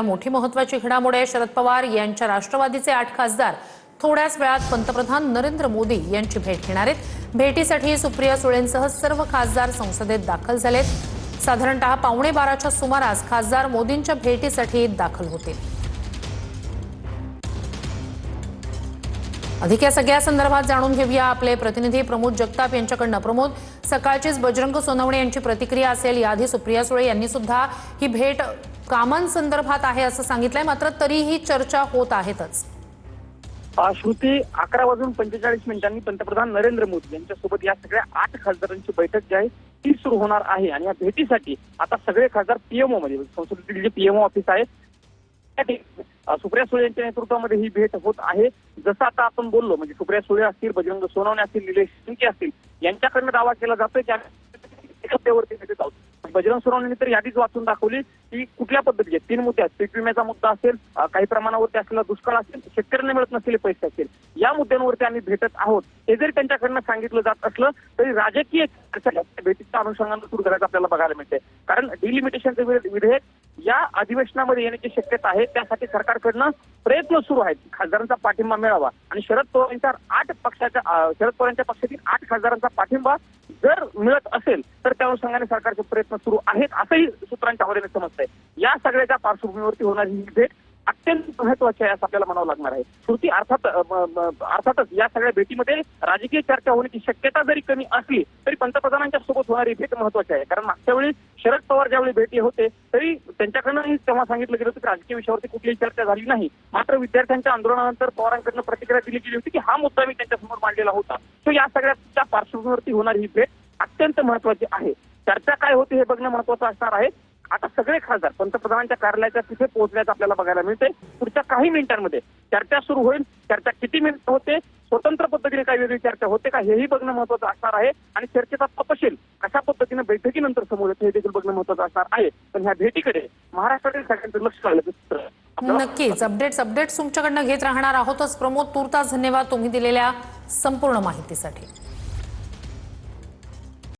मोठी महत्त्वाची घडामोड आहे। शरद पवार यांच्या राष्ट्रवादीचे 8 खासदार थोड्याच वेळात पंतप्रधान नरेंद्र मोदी यांची भेट घेणार आहेत। भेटीसाठी सुप्रिया सुळेंसह सर्व खासदार संसदेत दाखल झालेत। साधारणतः 11:15च्या सुमारास खासदार मोदींच्या भेटीसाठी दाखल होतील। अधिक या सगळ्या संदर्भात जाणून घेऊया आपले प्रतिनिधी प्रमोद जगताप यांच्याकडून। प्रमोद, सकाळचीच बजरंग सोनवणे यांची प्रतिक्रिया असेल, याआधी सुप्रिया सुळे यांनी सुद्धा ही भेट कामांसंदर्भात आहे असं सांगितलंय, मात्र तरीही चर्चा होत आहेतच। श्रुती 11:45 पंतप्रधान नरेंद्र मोदी यांच्यासोबत या सगळ्या 8 खासदारांची बैठक जी आहे ती सुरू होणार आहे आणि या भेटीसाठी आता सगळे खासदार पीएमओ मध्ये संसदेतील जे पीएमओ ऑफिस आहे सुप्रिया सुळे यांच्या नेतृत्वामध्ये ही भेट होत आहे। जसं आता आपण बोललो म्हणजे सुप्रिया सुळे असतील, बजरंग सोनवणे असतील, निलेश लंके असतील यांच्याकडनं दावा केला जातोय की एकत्यावरती भेटत आहोत। बजरंग सोनवणे तर यादीच वाचून दाखवली की कुठल्या पद्धतीचे 3 मुद्दे आहेत। पीक विम्याचा मुद्दा असेल, काही प्रमाणावरती असलेला दुष्काळ असेल, शेतकऱ्यांना मिळत नसलेले पैसे असेल, या मुद्द्यांवरती आम्ही भेटत आहोत हे जरी त्यांच्याकडनं सांगितलं जात असलं तरी राजकीय भेटीच्या अनुषंगानं सुरू करायचं आपल्याला बघायला मिळते। कारण डिलिमिटेशनचं विधेयक या अधिवेशनामध्ये येण्याची शक्यता आहे, त्यासाठी सरकारकडनं प्रयत्न सुरू आहेत। खासदारांचा पाठिंबा मिळावा आणि शरद पवारांच्या पक्षातील 8 खासदारांचा पाठिंबा जर मिळत असेल तर त्या अनुषंगाने सरकारचे प्रयत्न सुरू आहेत असंही सूत्रांच्या आवाजाने समजतंय। या सगळ्याच्या पार्श्वभूमीवरती होणारी ही भेट अत्यंत महत्वाची आहे असं आपल्याला म्हणावं लागणार आहे। श्रुती, अर्थातच या सगळ्या भेटीमध्ये राजकीय चर्चा होण्याची शक्यता जरी कमी असली तरी पंतप्रधानांच्या सोबत होणारी भेट महत्वाची आहे। कारण मागच्या वेळी शरद पवार ज्यावेळी भेटी होते तरी त्यांच्याकडनं तेव्हा सांगितलं गेलं होतं की राजकीय विषयावरती कुठलीही चर्चा झाली नाही, मात्र विद्यार्थ्यांच्या आंदोलनानंतर पवारांकडनं प्रतिक्रिया दिली गेली होती की हा मुद्दा मी त्यांच्यासमोर मांडलेला होता। तो या सगळ्याच्या पार्श्वभूमीवरती होणारी ही भेट अत्यंत महत्वाची आहे। चर्चा काय होती हे बघणं महत्वाचं असणार आहे। आता सगळे खासदार पंतप्रधानांच्या कार्यालयाच्या तिथे पोहोचल्याचं आपल्याला बघायला मिळते। पुढच्या काही मिनिटांमध्ये चर्चा सुरू होईल। चर्चा किती मिनिट होते, स्वतंत्र पद्धतीने काही वेगळी चर्चा होते का हेही बघणं महत्वाचं असणार आहे आणि चर्चेचा तपशील कशा पद्धतीने बैठकीनंतर समोर येतो हे देखील बघणं महत्वाचं असणार आहे। पण ह्या भेटीकडे महाराष्ट्रातील सगळ्यांचं लक्ष लागलं। नक्कीच अपडेट्स तुमच्याकडनं घेत राहणार आहोतच। प्रमोद, तूर्तास धन्यवाद तुम्ही दिलेल्या संपूर्ण माहितीसाठी।